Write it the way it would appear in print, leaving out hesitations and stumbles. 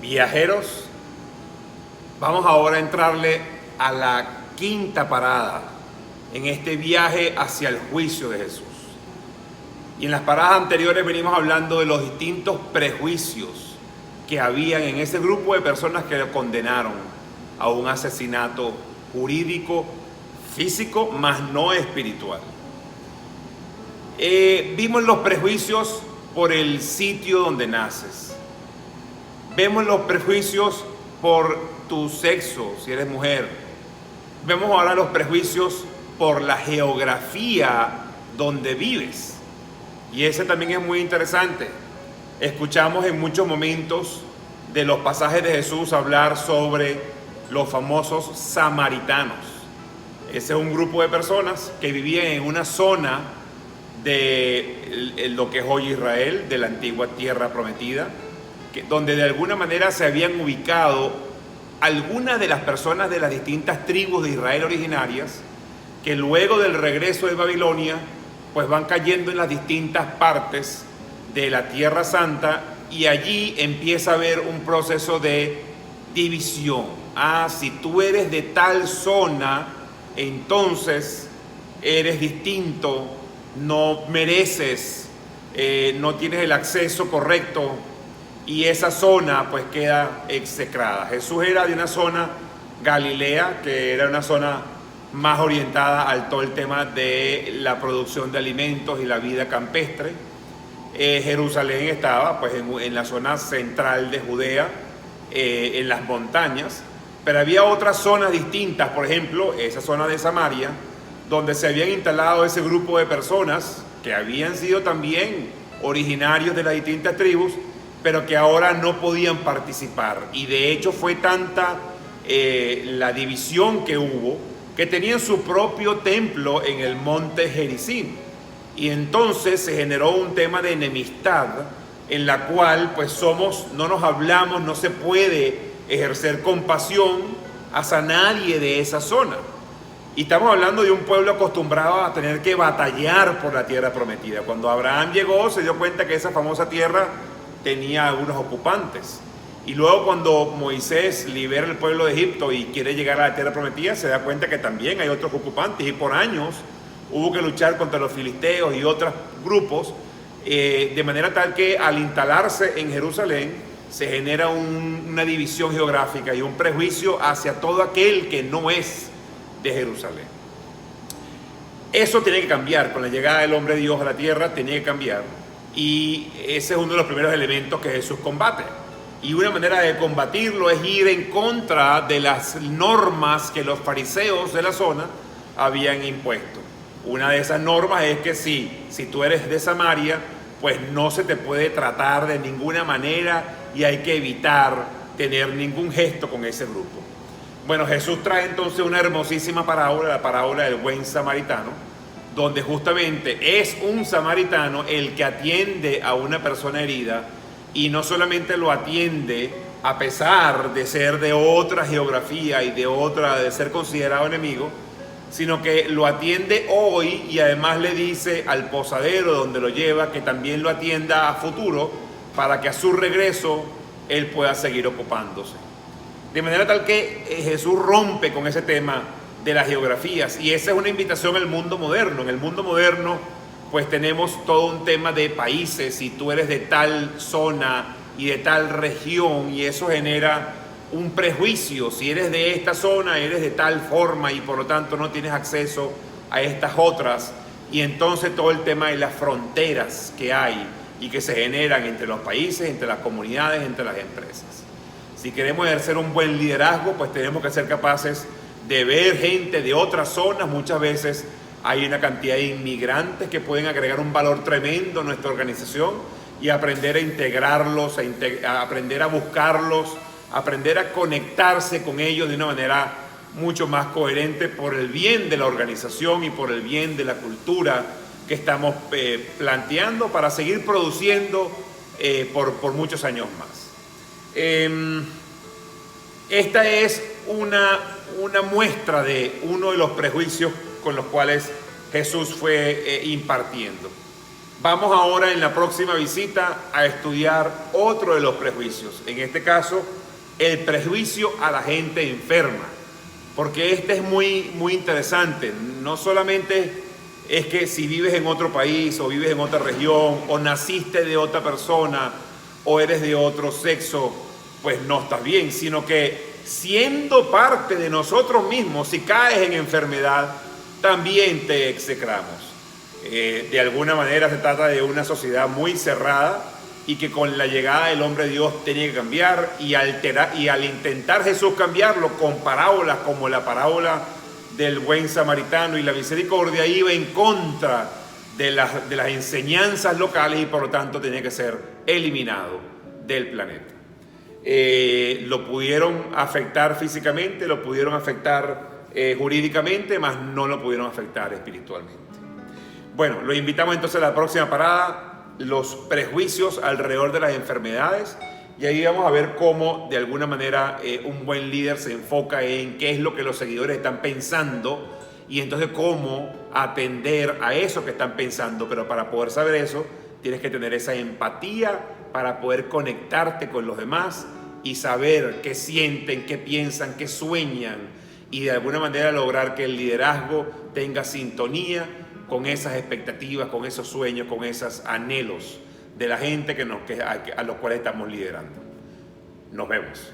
Viajeros, vamos ahora a entrarle a la quinta parada en este viaje hacia el juicio de Jesús. Y en las paradas anteriores venimos hablando de los distintos prejuicios que habían en ese grupo de personas que lo condenaron a un asesinato jurídico, físico, más no espiritual. Vimos los prejuicios por el sitio donde naces. Vemos los prejuicios por tu sexo, si eres mujer. Vemos ahora los prejuicios por la geografía donde vives. Y ese también es muy interesante. Escuchamos en muchos momentos de los pasajes de Jesús hablar sobre los famosos samaritanos. Ese es un grupo de personas que vivían en una zona de lo que es hoy Israel, de la antigua tierra prometida, donde de alguna manera se habían ubicado algunas de las personas de las distintas tribus de Israel originarias, que luego del regreso de Babilonia, pues van cayendo en las distintas partes de la Tierra Santa, y allí empieza a haber un proceso de división. Si tú eres de tal zona, entonces eres distinto, no mereces, no tienes el acceso correcto, y esa zona pues queda execrada. Jesús era de una zona Galilea, que era una zona más orientada al todo el tema de la producción de alimentos y la vida campestre. Jerusalén estaba pues en la zona central de Judea, en las montañas, pero había otras zonas distintas, por ejemplo, esa zona de Samaria, donde se habían instalado ese grupo de personas que habían sido también originarios de las distintas tribus, pero que ahora no podían participar. Y de hecho fue tanta la división que hubo, que tenían su propio templo en el monte Gerizim. Y entonces se generó un tema de enemistad en la cual pues no nos hablamos, no se puede ejercer compasión hacia nadie de esa zona. Y estamos hablando de un pueblo acostumbrado a tener que batallar por la tierra prometida. Cuando Abraham llegó, se dio cuenta que esa famosa tierra tenía algunos ocupantes. Y luego cuando Moisés libera el pueblo de Egipto y quiere llegar a la tierra prometida, se da cuenta que también hay otros ocupantes, y por años hubo que luchar contra los filisteos y otros grupos, de manera tal que al instalarse en Jerusalén se genera una división geográfica y un prejuicio hacia todo aquel que no es de Jerusalén. Eso tiene que cambiar. Con la llegada del hombre de Dios a la tierra tiene que cambiar, y ese es uno de los primeros elementos que Jesús combate. Y una manera de combatirlo es ir en contra de las normas que los fariseos de la zona habían impuesto. Una de esas normas es que si tú eres de Samaria, pues no se te puede tratar de ninguna manera y hay que evitar tener ningún gesto con ese grupo. Bueno, Jesús trae entonces una hermosísima parábola, la parábola del buen samaritano, donde justamente es un samaritano el que atiende a una persona herida, y no solamente lo atiende a pesar de ser de otra geografía y de ser considerado enemigo, sino que lo atiende hoy, y además le dice al posadero donde lo lleva que también lo atienda a futuro, para que a su regreso él pueda seguir ocupándose. De manera tal que Jesús rompe con ese tema de las geografías, y esa es una invitación al mundo moderno. En el mundo moderno pues tenemos todo un tema de países, y tú eres de tal zona y de tal región, y eso genera un prejuicio. Si eres de esta zona, eres de tal forma, y por lo tanto no tienes acceso a estas otras. Y entonces todo el tema de las fronteras que hay y que se generan entre los países, entre las comunidades, entre las empresas. Si queremos ejercer un buen liderazgo, pues tenemos que ser capaces de ver gente de otras zonas. Muchas veces hay una cantidad de inmigrantes que pueden agregar un valor tremendo a nuestra organización, y aprender a integrarlos, a aprender a buscarlos, aprender a conectarse con ellos de una manera mucho más coherente, por el bien de la organización y por el bien de la cultura que estamos planteando para seguir produciendo por muchos años más. Esta es una muestra de uno de los prejuicios con los cuales Jesús fue impartiendo. Vamos ahora en la próxima visita a estudiar otro de los prejuicios. En este caso, el prejuicio a la gente enferma. Porque este es muy interesante. No solamente es que si vives en otro país o vives en otra región o naciste de otra persona o eres de otro sexo, pues no estás bien, sino que siendo parte de nosotros mismos, si caes en enfermedad, también te execramos. De alguna manera se trata de una sociedad muy cerrada y que con la llegada del hombre de Dios tenía que cambiar y al intentar Jesús cambiarlo con parábolas como la parábola del buen samaritano y la misericordia, iba en contra de las enseñanzas locales y por lo tanto tenía que ser eliminado del planeta. Lo pudieron afectar físicamente, lo pudieron afectar jurídicamente, mas no lo pudieron afectar espiritualmente. Bueno, lo invitamos entonces a la próxima parada, los prejuicios alrededor de las enfermedades, y ahí vamos a ver cómo de alguna manera un buen líder se enfoca en qué es lo que los seguidores están pensando y entonces cómo atender a eso que están pensando. Pero para poder saber eso, tienes que tener esa empatía para poder conectarte con los demás y saber qué sienten, qué piensan, qué sueñan y de alguna manera lograr que el liderazgo tenga sintonía con esas expectativas, con esos sueños, con esos anhelos de la gente a los cuales estamos liderando. Nos vemos.